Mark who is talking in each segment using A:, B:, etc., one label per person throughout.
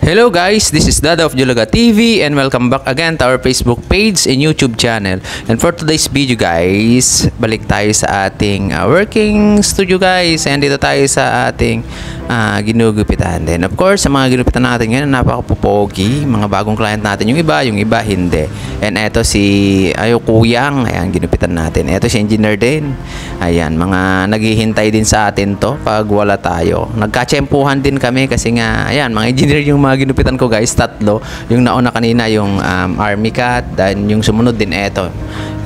A: Hello guys, this is Dada of Julaga TV and welcome back again to our Facebook page and YouTube channel. And for today's video guys, balik tayo sa ating working studio guys. And dito tayo sa ating ginugupitan. Then of course, sa mga ginugupitan natin ngayon, napaka-pogi. Mga bagong client natin, yung iba hindi. And eto si Kuyang, ayan, ginupitan natin. Eto si engineer din. Ayan, mga naghihintay din sa atin to pag wala tayo. Nagkatsempuhan din kami kasi nga, ayan, mga engineer yung mga ginupitan ko guys, tatlo. Yung nauna kanina yung Army Cat, then yung sumunod din eto.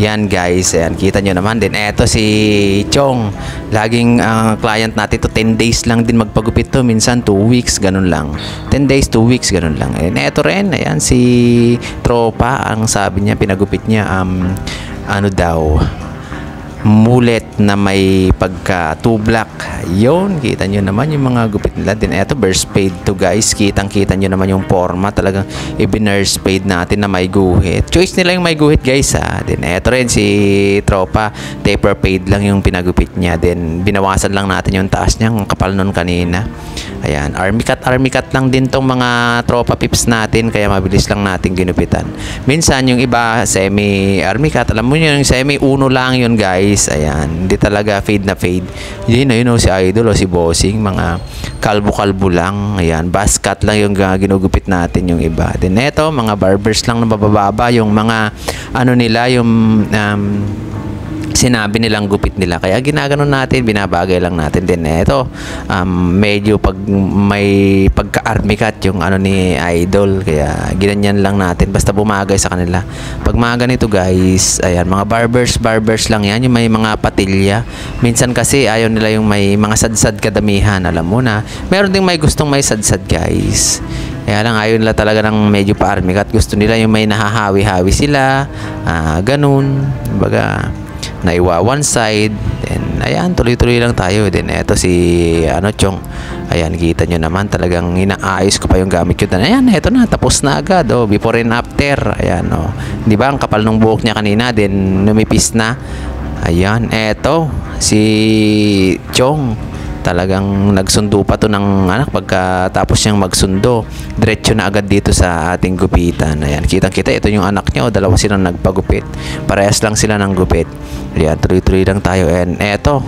A: Yan guys, ayan, kita nyo naman din. Eto si Chong, laging client natin to, 10 days lang din magpagupit to, minsan 2 weeks, ganun lang. 10 days, 2 weeks, ganun lang. And eto rin, ayan, si Tropa, ang sabi niya, pinagupit niya, ano daw, mulet na may pagka 2 black. Yun, kita nyo naman yung mga gupit nila. Din eto, burst fade to guys. Kita nyo naman yung forma. Talagang i-burst fade natin na may guhit. Choice nila yung may guhit guys ha. Din eto rin si Tropa, taper fade lang yung pinagupit niya. Then binawasan lang natin yung taas niya, ang kapal nun kanina. Ayan, army cut lang din tong mga Tropa pips natin, kaya mabilis lang natin ginupitan. Minsan yung iba semi army cut, alam mo yun, yung semi uno lang yun guys. Ayan, hindi talaga fade na fade. Yun si Idol o si Bossing, mga kalbo-kalbo lang. Ayan, buzz cut lang yung ginugupit natin yung iba. Then eto, mga barbers lang na mabababa, yung mga ano nila, yung sinabi nilang gupit nila, kaya ginaganon natin, binabagay lang natin din. Ito medyo pag may pagka-army cut yung ano ni Idol, kaya ginanyan lang natin basta bumagay sa kanila. Pag mga ganito guys, ayan, mga barbers lang yan, yung may mga patilya. Minsan kasi ayaw nila yung may mga sadsad kadamihan, alam mo na. Meron ding may gustong may sadsad guys, kaya lang ayaw nila talaga ng medyo pa-army cut. Gusto nila yung may nahahawi-hawi sila, ganun, baga naiwa one side. Then ayan, tuloy-tuloy lang tayo. Then eto si Chong, ayan, kita nyo naman, talagang inaayos ko pa yung gamit ko. Ayan, eto na, tapos na agad before and after. Ayan, di ba ang kapal ng buhok niya kanina, then numipis na. Ayan, eto si Chong, talagang nagsundo pa to ng anak. Pagkatapos niyang magsundo, diretso na agad dito sa ating gupitan. Ayan, kitang-kita, ito yung anak niya, dalawa silang nagpagupit. Parehas lang sila ng gupit. Ayan, tuloy-tuloy lang tayo. And eto,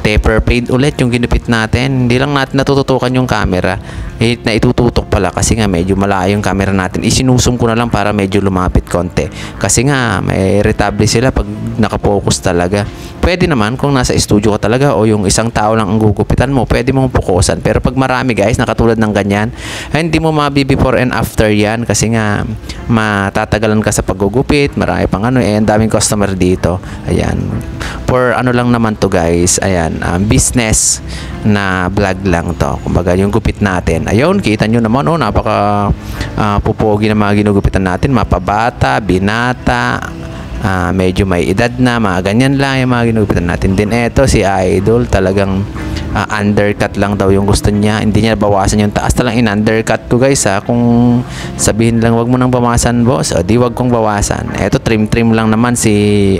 A: taper fade ulit yung ginupit natin. Hindi lang natin natututukan yung camera. Na itututok pala kasi nga medyo malayo yung camera natin. Isinusum ko na lang para medyo lumapit konti. Kasi nga may irritable sila pag nakapokus talaga. Pwede naman kung nasa studio ka talaga o yung isang tao lang ang gugupitan mo, pwede mong pukusan. Pero pag marami guys, nakatulad ng ganyan, hindi mo mabi before and after yan kasi nga matatagalan ka sa paggugupit, marami pang ang daming customer dito. Ayan, for ano lang naman to guys, ayan, business na vlog lang to, kumbaga yung gupit natin. Ayun, kita nyo naman, napaka pupogi na mga ginugupitan natin, mapabata, binata, medyo may edad na, mga ganyan lang yung mga ginugupitan natin. Din eto si Idol, talagang undercut lang daw yung gusto niya, hindi niya bawasan yung taas, talang in-undercut ko guys kung sabihin lang wag mo nang bawasan boss, di wag kong bawasan. Eto, trim lang naman si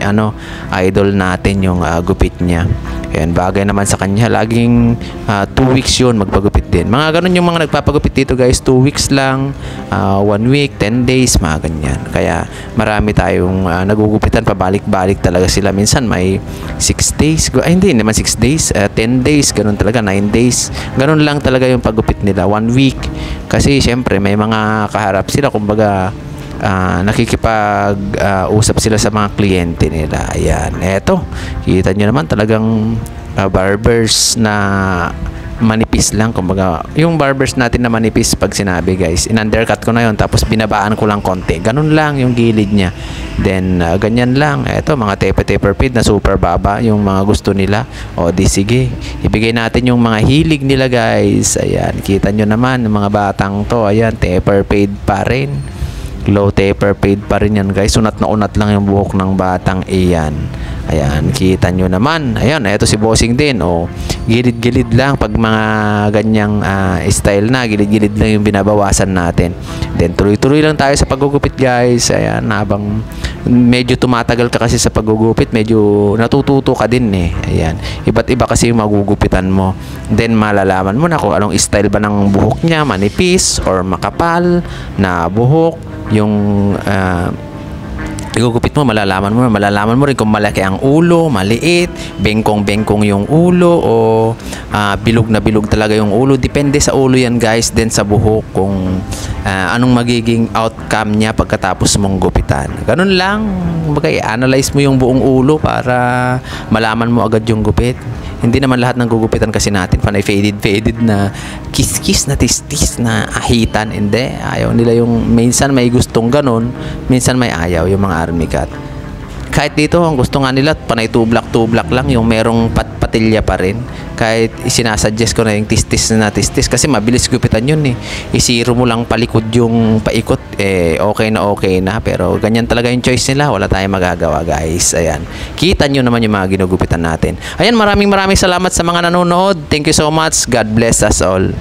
A: Idol natin yung gupit niya. Ayan, bagay naman sa kanya, laging 2 weeks yun magpagupit din. Mga ganun yung mga nagpapagupit dito guys, 2 weeks lang, 1 week, 10 days, mga ganyan. Kaya marami tayong nagugupitan, pabalik-balik talaga sila. Minsan may 6 days, hindi naman 6 days, 10 days, ganun talaga, 9 days. Ganun lang talaga yung paggupit nila, 1 week. Kasi syempre may mga kaharap sila, kumbaga nakikipag-usap sila sa mga kliyente nila. Ayan, eto, kita nyo naman, talagang barbers na manipis lang, kumbaga yung barbers natin na manipis, pag sinabi guys, in-undercut ko na yon, tapos binabaan ko lang konti, ganun lang yung gilid niya. Then ganyan lang. Eto, mga taper fade na super baba yung mga gusto nila. Di sige, ibigay natin yung mga hilig nila guys. Ayan, kita nyo naman yung mga batang to, ayan, taper fade pa rin, low taper fade pa rin yan guys. Unat na unat lang yung buhok ng batang iyan. Ayan, kita nyo naman. Ayan, eto si Bossing din. Gilid-gilid lang pag mga ganyang style na, gilid-gilid lang yung binabawasan natin. Then tuloy-tuloy lang tayo sa paggugupit guys. Ayan, habang medyo tumatagal ka kasi sa paggugupit, medyo natututo ka din eh. Ayan. Iba't iba kasi yung magugupitan mo. Then malalaman mo na kung anong style ba ng buhok niya, manipis or makapal na buhok, yung igugupit mo, malalaman mo rin kung malaki ang ulo, maliit, bengkong-bengkong yung ulo o bilog na bilog talaga yung ulo. Depende sa ulo yan guys, then sa buhok kung anong magiging outcome niya pagkatapos mong gupitan. Ganun lang, analyze mo yung buong ulo para malaman mo agad yung gupit. Hindi naman lahat ng gugupitan kasi natin panay faded na kiss-kiss na tistis na ahitan. Hindi, ayaw nila yung minsan may gustong ganun, minsan may ayaw yung mga army cat. Kahit dito, ang gusto nga nila, panay tublak lang, yung merong patilya pa rin. Kahit isinasuggest ko na yung tistis kasi mabilis gupitan yun eh. Isiro mo lang palikod yung paikot, okay na. Pero ganyan talaga yung choice nila, wala tayong magagawa guys. Ayan, kita nyo naman yung mga ginugupitan natin. Ayan, maraming salamat sa mga nanonood. Thank you so much. God bless us all.